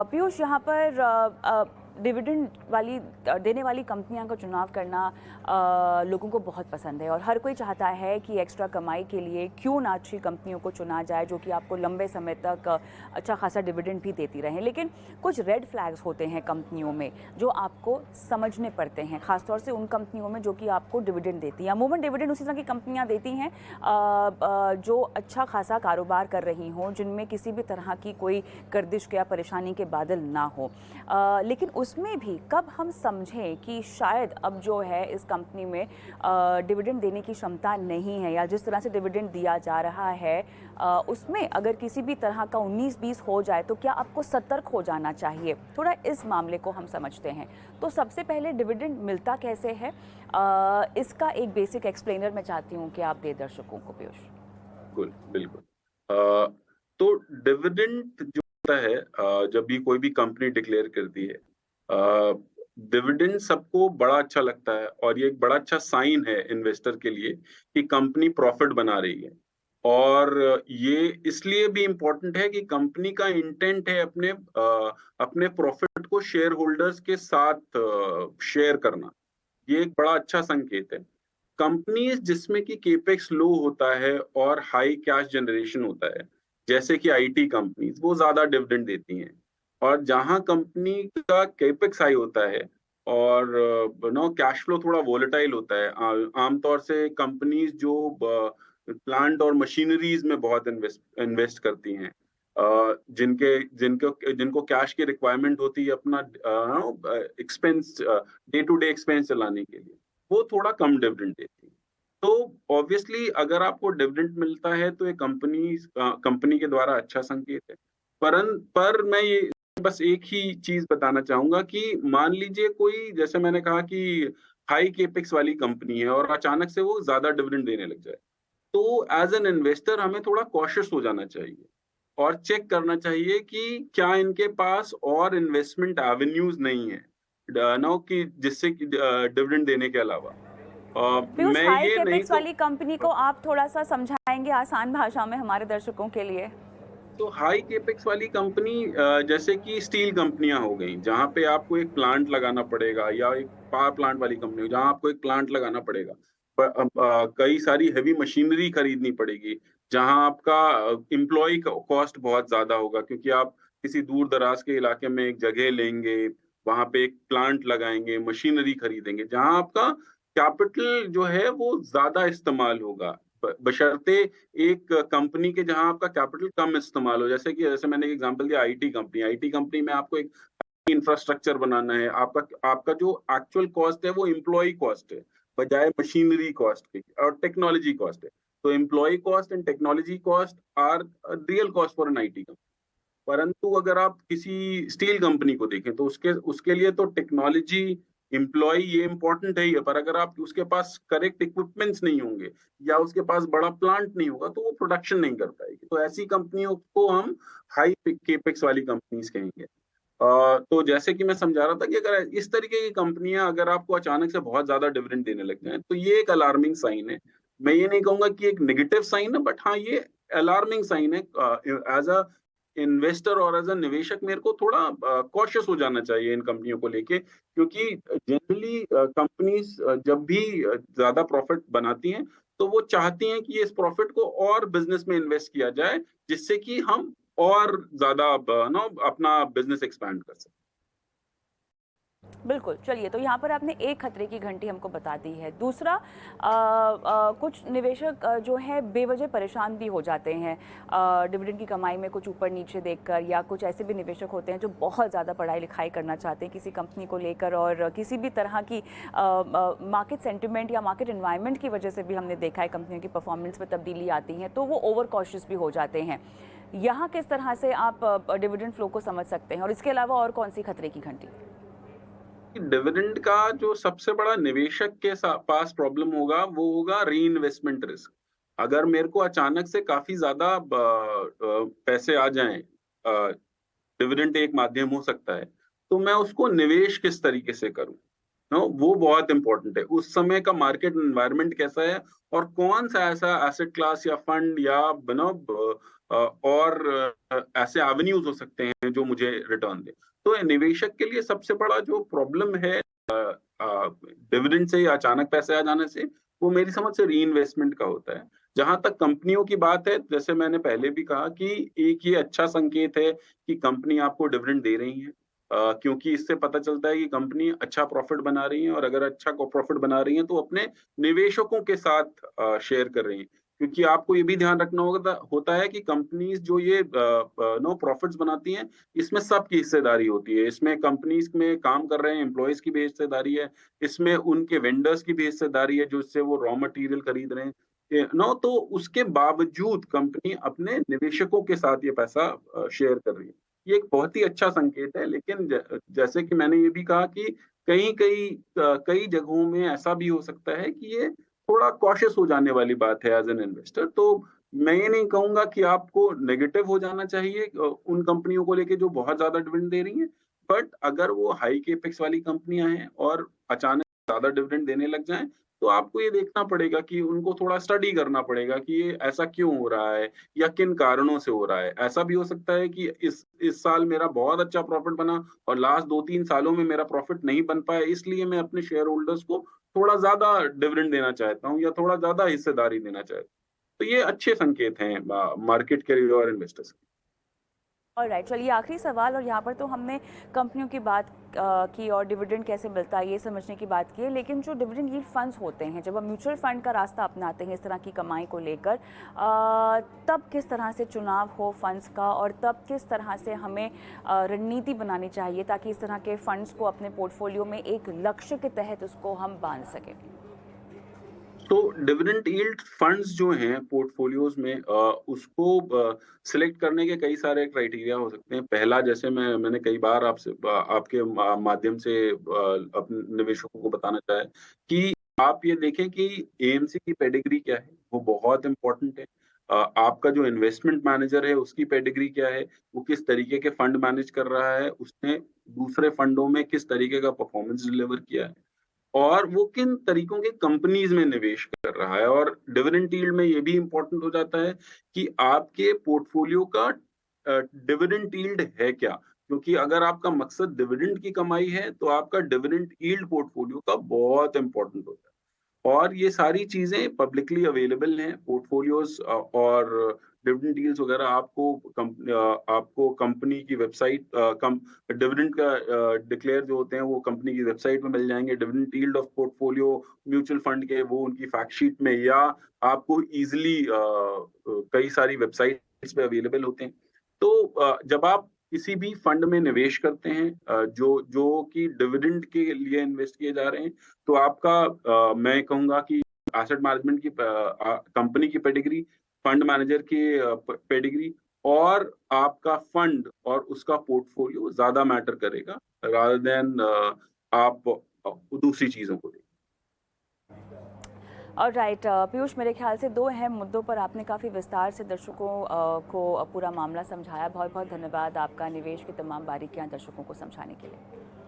पीयूष, यहाँ पर डिविडेंड वाली देने वाली कंपनियां का चुनाव करना लोगों को बहुत पसंद है और हर कोई चाहता है कि एक्स्ट्रा कमाई के लिए क्यों ना अच्छी कंपनियों को चुना जाए जो कि आपको लंबे समय तक अच्छा खासा डिविडेंड भी देती रहें। लेकिन कुछ रेड फ्लैग्स होते हैं कंपनियों में जो आपको समझने पड़ते हैं, खासतौर से उन कंपनियों में जो कि आपको डिविडेंड देती हैं। अमूमन डिविडेंड उसी तरह की कंपनियां देती हैं जो अच्छा खासा कारोबार कर रही हों, जिनमें किसी भी तरह की कोई गर्दिश या परेशानी के बादल ना हो। लेकिन उसमें भी कब हम समझें कि शायद अब जो है इस कंपनी में डिविडेंड देने की क्षमता नहीं है, या जिस तरह से डिविडेंड दिया जा रहा है उसमें अगर किसी भी तरह का 19-20 हो जाए तो क्या आपको सतर्क हो जाना चाहिए? थोड़ा इस मामले को हम समझते हैं। तो सबसे पहले डिविडेंड मिलता कैसे है, इसका एक बेसिक एक्सप्लेनर मैं चाहती हूँ कि आप दे दर्शकों को, पीयूष। बिल्कुल, बिल्कुल। तो डिविडेंड जो होता है, जब भी कोई भी कंपनी डिक्लेयर करती है, डिविडेंड सबको बड़ा अच्छा लगता है और ये एक बड़ा अच्छा साइन है इन्वेस्टर के लिए कि कंपनी प्रॉफिट बना रही है। और ये इसलिए भी इम्पोर्टेंट है कि कंपनी का इंटेंट है अपने प्रॉफिट को शेयर होल्डर्स के साथ शेयर करना। ये एक बड़ा अच्छा संकेत है। कंपनीज जिसमें कि केपेक्स लो होता है और हाई कैश जनरेशन होता है, जैसे कि आईटी कंपनीज, वो ज्यादा डिविडेंड देती हैं। और जहां कंपनी का केपेक्स हाई होता है और नो कैश फ्लो थोड़ा वोलेटाइल होता है, आमतौर से कंपनीज जो प्लांट और मशीनरीज में बहुत इन्वेस्ट करती हैं, जिनके जिनको जिनको कैश की रिक्वायरमेंट होती है अपना expense, day to day expense चलाने के लिए, वो थोड़ा कम डिविडेंड देती है। तो ऑब्वियसली अगर आपको डिविडेंड मिलता है तो ये कंपनी के द्वारा अच्छा संकेत है। पर मैं ये बस एक ही चीज बताना चाहूंगा कि मान लीजिए कोई, जैसे मैंने कहा कि हाई केपेक्स वाली कंपनी है और अचानक से वो ज्यादा डिविडेंड देने लग जाए, तो एज एन इन्वेस्टर हमें थोड़ा कॉशियस हो जाना चाहिए और चेक करना चाहिए कि क्या इनके पास और इन्वेस्टमेंट एवेन्यूज नहीं है नो कि जिससे डिविडेंड देने के अलावा। पीयूष, मैं हाई ये नहीं कैपेक्स तो वाली कंपनी को आप थोड़ा सा समझाएंगे आसान भाषा में हमारे दर्शकों के लिए? तो हाई केपेक्स वाली कंपनी, जैसे कि स्टील कंपनियां हो गई, जहां पे आपको एक प्लांट लगाना पड़ेगा, या एक पावर प्लांट वाली कंपनी जहां आपको एक प्लांट लगाना पड़ेगा, कई सारी हेवी मशीनरी खरीदनी पड़ेगी, जहां आपका एम्प्लॉय कॉस्ट बहुत ज्यादा होगा, क्योंकि आप किसी दूर दराज के इलाके में एक जगह लेंगे, वहां पे एक प्लांट लगाएंगे, मशीनरी खरीदेंगे, जहां आपका कैपिटल जो है वो ज्यादा इस्तेमाल होगा, बशर्ते एक कंपनी के जहां आपका कैपिटल कम इस्तेमाल हो। जैसे मैंने एक एग्जांपल दिया, आईटी कंपनी में आपको एक इंफ्रास्ट्रक्चर बनाना है, आपका आपका जो एक्चुअल कॉस्ट है वो एम्प्लॉय कॉस्ट है, बजाय मशीनरी कॉस्ट की और टेक्नोलॉजी कॉस्ट है। तो employ cost and technology cost are real cost for an IT company. परंतु अगर आप किसी स्टील कंपनी को देखें तो उसके उसके लिए तो टेक्नोलॉजी, एम्प्लॉय ये इंपॉर्टेंट है ही है, पर अगर आप उसके पास करेक्ट इक्विपमेंट्स नहीं होंगे या उसके पास बड़ा प्लांट नहीं होगा तो वो प्रोडक्शन नहीं कर पाएगी। तो ऐसी कंपनियों को हम हाई केपेक्स वाली कंपनीज कहेंगे। तो जैसे कि मैं समझा रहा था कि अगर इस तरीके की कंपनियां अगर आपको अचानक से बहुत ज्यादा डिविडेंड देने लग जाए तो ये एक अलार्मिंग साइन है। मैं ये नहीं कहूंगा कि एक नेगेटिव साइन है, बट हाँ, ये अलार्मिंग साइन है। एज अ इन्वेस्टर और एज अ निवेशक मेरे को थोड़ा कॉशियस हो जाना चाहिए इन कंपनियों को लेके, क्योंकि जनरली कंपनीज जब भी ज्यादा प्रॉफिट बनाती हैं तो वो चाहती हैं कि इस प्रॉफिट को और बिजनेस में इन्वेस्ट किया जाए, जिससे कि हम और ज्यादा नो अपना बिजनेस एक्सपैंड कर सकें। बिल्कुल, चलिए, तो यहाँ पर आपने एक खतरे की घंटी हमको बता दी है। दूसरा, कुछ निवेशक जो है बेवजह परेशान भी हो जाते हैं डिविडेंड की कमाई में कुछ ऊपर नीचे देखकर, या कुछ ऐसे भी निवेशक होते हैं जो बहुत ज़्यादा पढ़ाई लिखाई करना चाहते हैं किसी कंपनी को लेकर, और किसी भी तरह की मार्केट सेंटिमेंट या मार्केट एनवायरनमेंट की वजह से भी हमने देखा है कंपनियों की परफॉर्मेंस में तब्दीली आती है, तो वो ओवर कॉशियस भी हो जाते हैं। यहाँ किस तरह से आप डिविडेंड फ्लो को समझ सकते हैं, और इसके अलावा और कौन सी खतरे की घंटी? डिविडेंड का जो सबसे बड़ा निवेशक के पास प्रॉब्लम होगा वो होगा री इन्वेस्टमेंट रिस्क। अगर मेरे को अचानक से काफी ज्यादा पैसे आ जाएं, डिविडेंड एक माध्यम हो सकता है, तो मैं उसको निवेश किस तरीके से करूं। नो, वो बहुत इंपॉर्टेंट है। उस समय का मार्केट एनवायरनमेंट कैसा है और कौन सा ऐसा एसेट क्लास या फंड या और ऐसे एवेन्यूज हो सकते हैं जो मुझे रिटर्न दे। तो निवेशक के लिए सबसे बड़ा जो प्रॉब्लम है डिविडेंड से या अचानक पैसे आ जाने से, वो मेरी समझ से री-इन्वेस्टमेंट का होता है। जहाँ तक कंपनियों की बात है, जैसे मैंने पहले भी कहा कि एक ये अच्छा संकेत है कि कंपनी आपको डिविडेंड दे रही है। क्योंकि इससे पता चलता है कि कंपनी अच्छा प्रॉफिट बना रही है और अगर अच्छा प्रॉफिट बना रही है तो अपने निवेशकों के साथ शेयर कर रही है। क्योंकि आपको ये भी ध्यान रखना होता है कि कंपनीज जो ये नो प्रॉफिट्स बनाती हैं, इसमें सबकी हिस्सेदारी होती है। इसमें कंपनीज में काम कर रहे हैं एम्प्लॉयज की भी हिस्सेदारी है, इसमें उनके वेंडर्स की भी हिस्सेदारी है जो इससे वो रॉ मटेरियल खरीद रहे हैं। नो, तो उसके बावजूद कंपनी अपने निवेशकों के साथ ये पैसा शेयर कर रही है। ये एक बहुत ही अच्छा संकेत है, लेकिन जैसे कि मैंने ये भी कहा कि कई जगहों में ऐसा भी हो सकता है कि ये थोड़ा कॉशियस हो जाने वाली बात है एज़ एन इन्वेस्टर। तो मैं ये नहीं कहूँगा कि आपको नेगेटिव हो जाना चाहिए उन कंपनियों को लेके जो बहुत ज़्यादा डिविडेंड दे रही हैं। बट अगर वो हाई कैपेक्स वाली कंपनियाँ हैं और अचानक ज़्यादा डिविडेंड देने लग जाएँ, तो आपको ये देखना पड़ेगा कि उनको थोड़ा स्टडी करना पड़ेगा कि ये ऐसा क्यों हो रहा है या किन कारणों से हो रहा है। ऐसा भी हो सकता है कि इस साल मेरा बहुत अच्छा प्रॉफिट बना और लास्ट 2-3 सालों में मेरा प्रॉफिट नहीं बन पाया, इसलिए मैं अपने शेयर होल्डर्स को थोड़ा ज़्यादा डिविडेंड देना चाहता हूँ या थोड़ा ज़्यादा हिस्सेदारी देना चाहता हूँ। तो ये अच्छे संकेत हैं मार्केट के लिए और इन्वेस्टर्स के ऑलराइट, चलिए आखिरी सवाल। और यहाँ पर तो हमने कंपनियों की बात की और डिविडेंड कैसे मिलता है ये समझने की बात की है, लेकिन जो डिविडेंड यील्ड फंड्स होते हैं, जब हम म्यूचुअल फंड का रास्ता अपनाते हैं इस तरह की कमाई को लेकर, तब किस तरह से चुनाव हो फंड्स का और तब किस तरह से हमें रणनीति बनानी चाहिए ताकि इस तरह के फंड्स को अपने पोर्टफोलियो में एक लक्ष्य के तहत उसको हम बांध सकें। तो डिविडेंड यील्ड फंड्स जो हैं पोर्टफोलियोज में उसको सिलेक्ट करने के कई सारे क्राइटेरिया हो सकते हैं। पहला, जैसे मैंने कई बार आपसे आपके माध्यम से अपने निवेशकों को बताना चाहा है कि आप ये देखें कि एएमसी की पेडिग्री क्या है, वो बहुत इम्पोर्टेंट है। आपका जो इन्वेस्टमेंट मैनेजर है उसकी पेडिग्री क्या है, वो किस तरीके के फंड मैनेज कर रहा है, उसने दूसरे फंडों में किस तरीके का परफॉर्मेंस डिलीवर किया है और वो किन तरीकों के कंपनीज में निवेश कर रहा है। और डिविडेंड यील्ड में ये भी इम्पोर्टेंट हो जाता है कि आपके पोर्टफोलियो का डिविडेंड यील्ड है क्या, क्योंकि अगर आपका मकसद डिविडेंड की कमाई है तो आपका डिविडेंड यील्ड पोर्टफोलियो का बहुत इम्पोर्टेंट होता है। और ये सारी चीज़ें पब्लिकली अवेलेबल हैं पोर्टफोलियोज़ और डिविडेंड डील्स वगैरह आपको कंपनी की वेबसाइट डिविडेंड का डिक्लेयर जो होते हैं वो कंपनी की वेबसाइट में मिल जाएँगे। Dividend yield of portfolio mutual fund के वो उनकी फैक्ट शीट में या आपको ईज़िली कई सारी वेबसाइट्स पे अवेलेबल होते हैं। तो जब आप किसी भी फंड में निवेश करते हैं जो जो कि डिविडेंड के लिए इन्वेस्ट किए जा रहे हैं, तो आपका मैं कहूँगा कि एसेट मैनेजमेंट की कंपनी की पेडिग्री, फंड मैनेजर की पेडिग्री और आपका फंड और उसका पोर्टफोलियो ज़्यादा मैटर करेगा रादर देन आप दूसरी चीज़ों को देखें। और राइट पीयूष, मेरे ख्याल से दो अहम मुद्दों पर आपने काफ़ी विस्तार से दर्शकों को पूरा मामला समझाया। बहुत बहुत धन्यवाद आपका निवेश की तमाम बारीकियां दर्शकों को समझाने के लिए।